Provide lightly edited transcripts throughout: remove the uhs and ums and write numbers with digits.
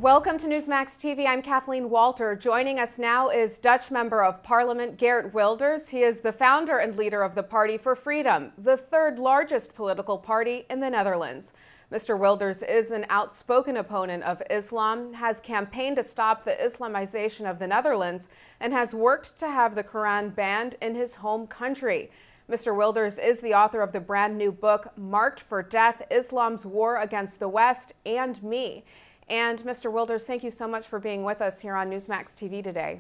Welcome to Newsmax TV. I'm Kathleen Walter. Joining us now is Dutch Member of Parliament Geert Wilders. He is the founder and leader of the Party for Freedom, the third largest political party in the Netherlands. Mr. Wilders is an outspoken opponent of Islam, has campaigned to stop the Islamization of the Netherlands, and has worked to have the Quran banned in his home country. Mr. Wilders is the author of the brand new book, Marked for Death, Islam's War Against the West and Me. And Mr. Wilders, thank you so much for being with us here on Newsmax TV today.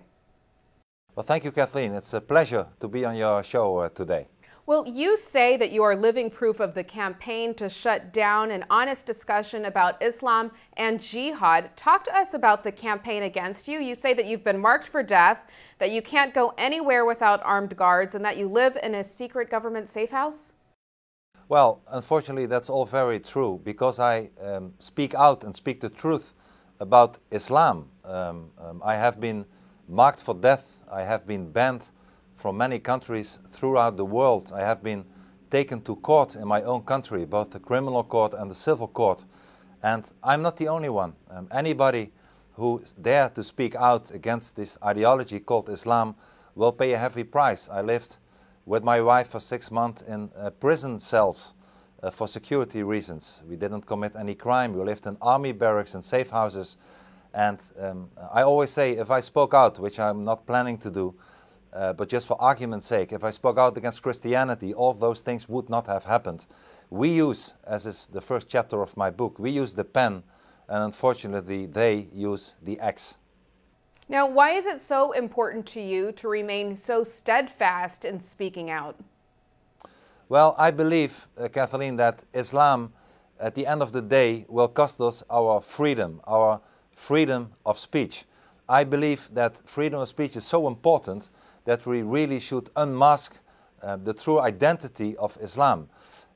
Well, thank you, Kathleen. It's a pleasure to be on your show today. Well, you say that you are living proof of the campaign to shut down an honest discussion about Islam and jihad. Talk to us about the campaign against you. You say that you've been marked for death, that you can't go anywhere without armed guards, and that you live in a secret government safe house? Well, unfortunately, that's all very true, because I speak out and speak the truth about Islam. I have been marked for death. I have been banned from many countries throughout the world. I have been taken to court in my own country, both the criminal court and the civil court. And I'm not the only one. Anybody who dares to speak out against this ideology called Islam will pay a heavy price. I lived with my wife for 6 months in prison cells for security reasons. We didn't commit any crime. We lived in army barracks and safe houses. And I always say, if I spoke out, which I'm not planning to do, but just for argument's sake, if I spoke out against Christianity, all those things would not have happened. We use, as is the first chapter of my book, we use the pen, and unfortunately they use the axe. Now, why is it so important to you to remain so steadfast in speaking out? Well, I believe, Kathleen, that Islam, at the end of the day, will cost us our freedom of speech. I believe that freedom of speech is so important that we really should unmask the true identity of Islam.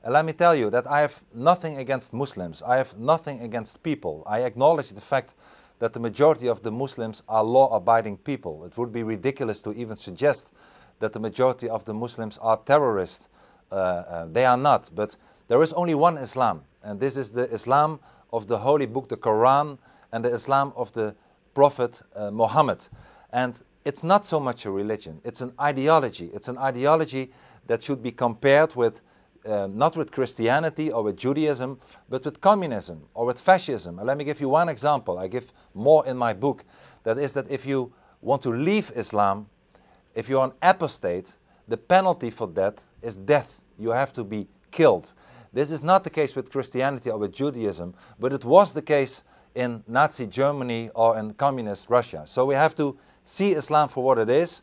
And let me tell you that I have nothing against Muslims. I have nothing against people. I acknowledge the fact that the majority of the Muslims are law-abiding people. It would be ridiculous to even suggest that the majority of the Muslims are terrorists. They are not. But there is only one Islam, and this is the Islam of the Holy Book, the Quran, and the Islam of the Prophet Mohammed. And it's not so much a religion, it's an ideology. It's an ideology that should be compared with not with Christianity or with Judaism, but with communism or with fascism. And let me give you one example. I give more in my book. That is that if you want to leave Islam, if you're an apostate, the penalty for that is death. You have to be killed. This is not the case with Christianity or with Judaism, but it was the case in Nazi Germany or in communist Russia. So we have to see Islam for what it is,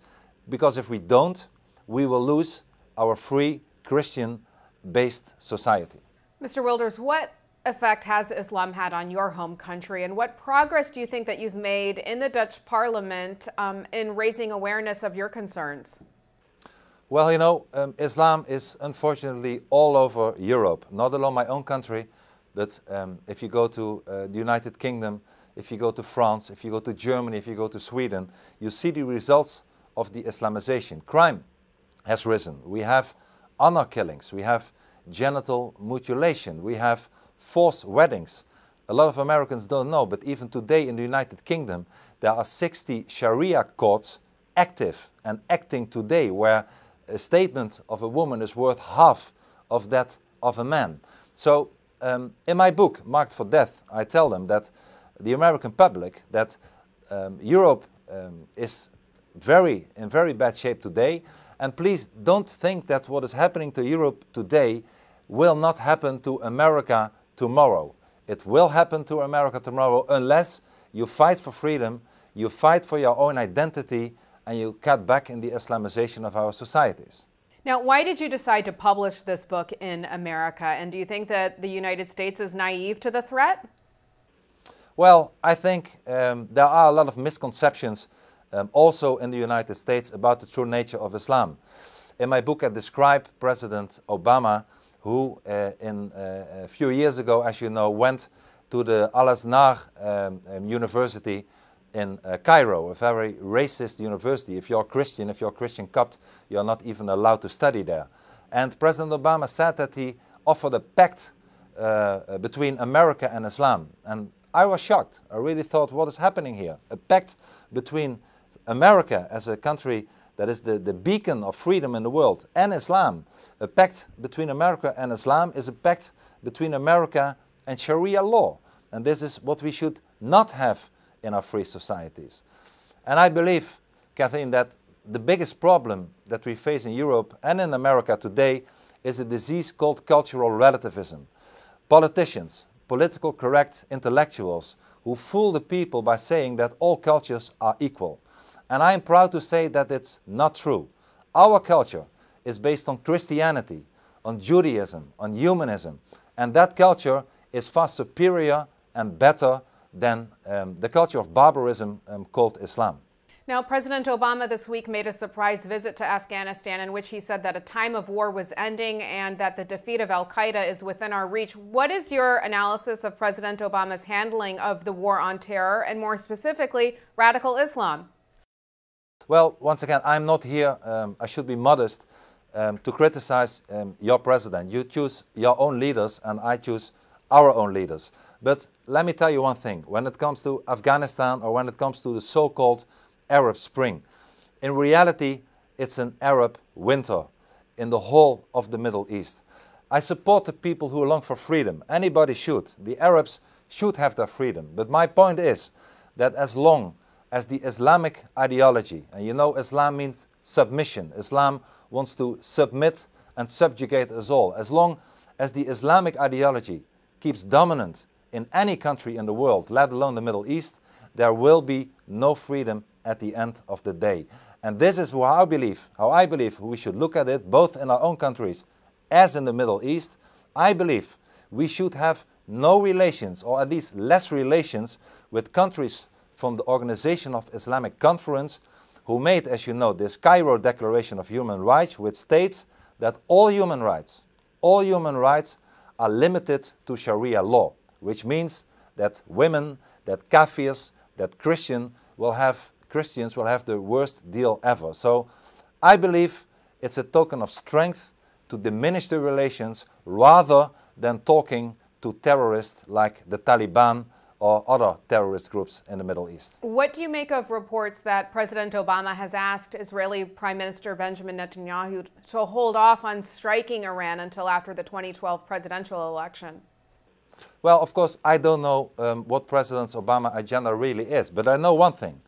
because if we don't, we will lose our free Christian-based society. Mr. Wilders, what effect has Islam had on your home country, and what progress do you think that you've made in the Dutch Parliament in raising awareness of your concerns? Well, you know, Islam is unfortunately all over Europe, not alone my own country, but if you go to the United Kingdom, if you go to France, if you go to Germany, if you go to Sweden, you see the results of the Islamization. Crime has risen. We have honor killings. We have genital mutilation. We have forced weddings. A lot of Americans don't know, but even today in the United Kingdom, there are 60 Sharia courts active and acting today, where a statement of a woman is worth half of that of a man. So in my book, Marked for Death, I tell them that the American public, that Europe is in very bad shape today. And please don't think that what is happening to Europe today will not happen to America tomorrow. It will happen to America tomorrow unless you fight for freedom, you fight for your own identity, and you cut back in the Islamization of our societies. Now, why did you decide to publish this book in America? And do you think that the United States is naive to the threat? Well, I think there are a lot of misconceptions also in the United States about the true nature of Islam. In my book, I describe President Obama, who a few years ago, as you know, went to the Al-Azhar University in Cairo, a very racist university. If you're Christian, if you're Christian Copt, you're not even allowed to study there. And President Obama said that he offered a pact between America and Islam. And I was shocked. I really thought, what is happening here? A pact between America as a country that is the beacon of freedom in the world and Islam. A pact between America and Islam is a pact between America and Sharia law. And this is what we should not have in our free societies. And I believe, Kathleen, that the biggest problem that we face in Europe and in America today is a disease called cultural relativism. Politicians, political correct intellectuals who fool the people by saying that all cultures are equal. And I am proud to say that it's not true. Our culture is based on Christianity, on Judaism, on humanism, and that culture is far superior and better than the culture of barbarism called Islam. Now, President Obama this week made a surprise visit to Afghanistan in which he said that a time of war was ending and that the defeat of al-Qaeda is within our reach. What is your analysis of President Obama's handling of the war on terror and more specifically, radical Islam? Well, once again, I'm not here, I should be modest, to criticize your president. You choose your own leaders and I choose our own leaders. But let me tell you one thing, when it comes to Afghanistan or when it comes to the so-called Arab Spring, in reality it's an Arab winter in the whole of the Middle East. I support the people who long for freedom. Anybody should. The Arabs should have their freedom. But my point is that as long as the Islamic ideology, and you know Islam means submission, Islam wants to submit and subjugate us all, as long as the Islamic ideology keeps dominant in any country in the world, let alone the Middle East, there will be no freedom at the end of the day. And this is how I believe we should look at it, both in our own countries as in the Middle East. I believe we should have no relations, or at least less relations, with countries from the Organization of Islamic Conference, who made, as you know, this Cairo Declaration of Human Rights, which states that all human rights are limited to Sharia law, which means that women, that Kafirs, that Christians will have the worst deal ever. So I believe it's a token of strength to diminish the relations rather than talking to terrorists like the Taliban or other terrorist groups in the Middle East. What do you make of reports that President Obama has asked Israeli Prime Minister Benjamin Netanyahu to hold off on striking Iran until after the 2012 presidential election? Well, of course, I don't know what President Obama's agenda really is, but I know one thing.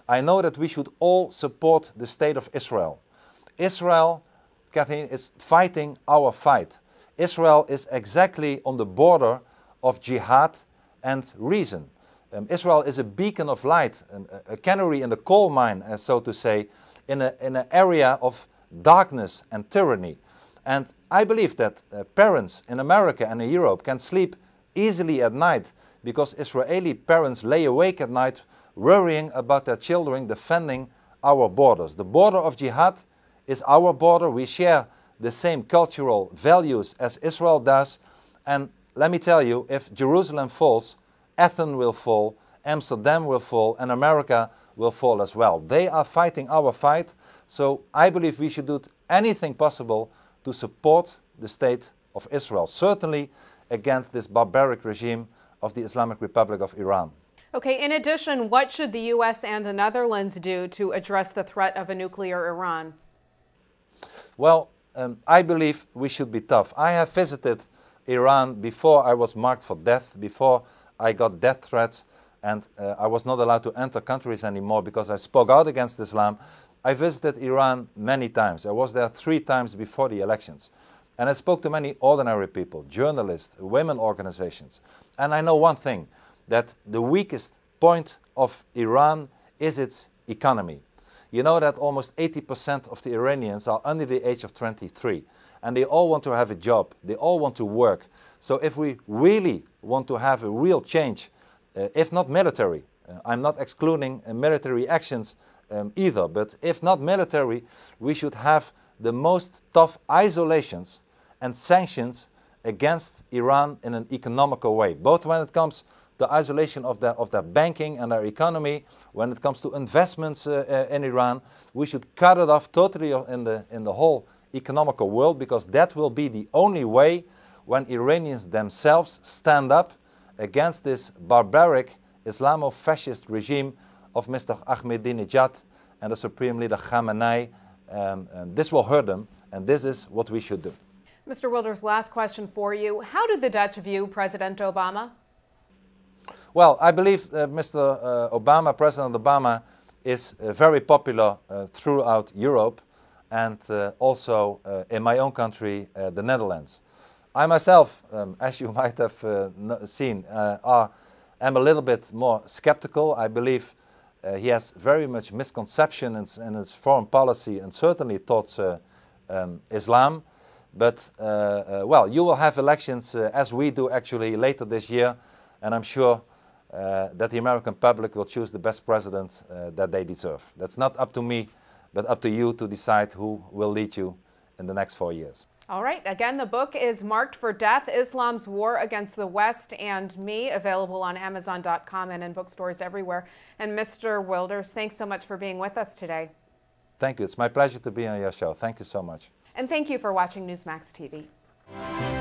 I know that we should all support the state of Israel. Israel, Kathleen, is fighting our fight. Israel is exactly on the border of jihad and reason. Israel is a beacon of light, a canary in the coal mine, so to say, in an area of darkness and tyranny. And I believe that parents in America and in Europe can sleep easily at night because Israeli parents lay awake at night worrying about their children defending our borders. The border of jihad is our border. We share the same cultural values as Israel does. And let me tell you, if Jerusalem falls, Athens will fall, Amsterdam will fall, and America will fall as well. They are fighting our fight. So I believe we should do anything possible to support the state of Israel, certainly against this barbaric regime of the Islamic Republic of Iran. Okay, in addition, what should the U.S. and the Netherlands do to address the threat of a nuclear Iran? Well, I believe we should be tough. I have visited Iran before I was marked for death, before I got death threats, and I was not allowed to enter countries anymore because I spoke out against Islam. I visited Iran many times. I was there 3 times before the elections. And I spoke to many ordinary people, journalists, women organizations. And I know one thing, that the weakest point of Iran is its economy. You know that almost 80% of the Iranians are under the age of 23. And they all want to have a job. They all want to work. So if we really want to have a real change, if not military, I'm not excluding military actions either, but if not military, we should have the most tough isolations and sanctions against Iran in an economical way, both when it comes to isolation of their banking and their economy, when it comes to investments in Iran. We should cut it off totally in the whole economical world, because that will be the only way when Iranians themselves stand up against this barbaric Islamo-fascist regime of Mr. Ahmadinejad and the Supreme Leader Khamenei. This will hurt them, and this is what we should do. Mr. Wilders, last question for you. How did the Dutch view President Obama? Well, I believe Mr. Obama, President Obama, is very popular throughout Europe and also in my own country, the Netherlands. I myself, as you might have seen, am a little bit more skeptical. I believe he has very much misconception in his foreign policy and certainly towards Islam. But, well, you will have elections as we do actually later this year, and I'm sure that the American public will choose the best president that they deserve. That's not up to me, but up to you to decide who will lead you in the next 4 years. All right. Again, the book is Marked for Death, Islam's War Against the West and Me, available on Amazon.com and in bookstores everywhere. And Mr. Wilders, thanks so much for being with us today. Thank you. It's my pleasure to be on your show. Thank you so much. And thank you for watching Newsmax TV.